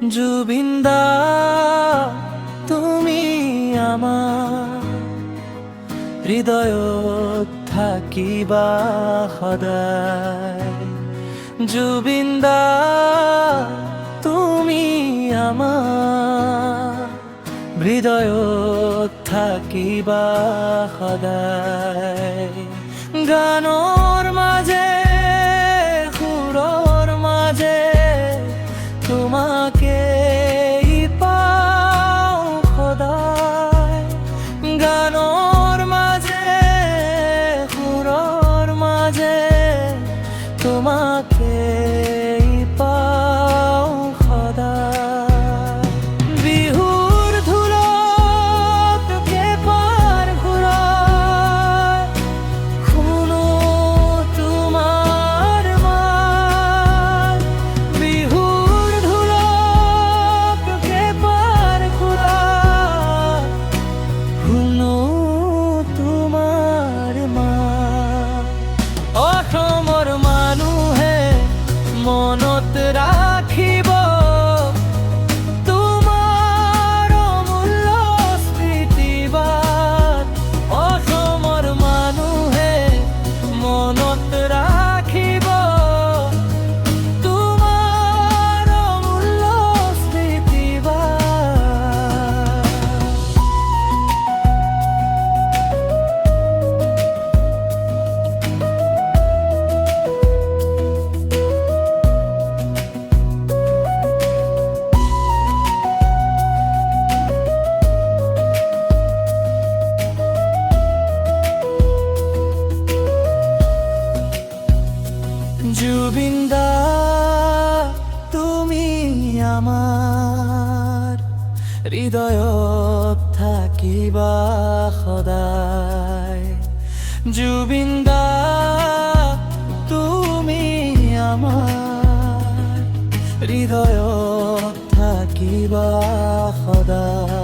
জুবিন্দা তুমি আমার হৃদয়ত থাকিবা সদায়। জুবিন্দা তুমি আমার হৃদয়ত থাকিবা সদায়। গানৰ মাজে সুৰৰ মাজে তোমাকে পাওঁ সদায়। গানৰ মাজে সুৰৰ মাজে তোমাকে পাওঁ সদায়। বিহুৰ ঢোলত কেপাৰ ঘূৰাই শুনো তোমাৰ মাত। বিহুৰ ঢোলত কেপাৰ ঘূৰাই শুনো তোমাৰ মাত। অসমৰ মানুহে মনত ৰাখিব তোমাৰ অমূল্য স্মৃতিবাদ। অসমৰ মানুহে মনত ৰাখিব তোমাৰ অমূল্য স্মৃতিবাদ। জুবিন্দা তুমি আমার হৃদয়ত থাকিবা সদায়। জুবিন্দা তুমি আমার হৃদয়ত থাকিবা সদায়।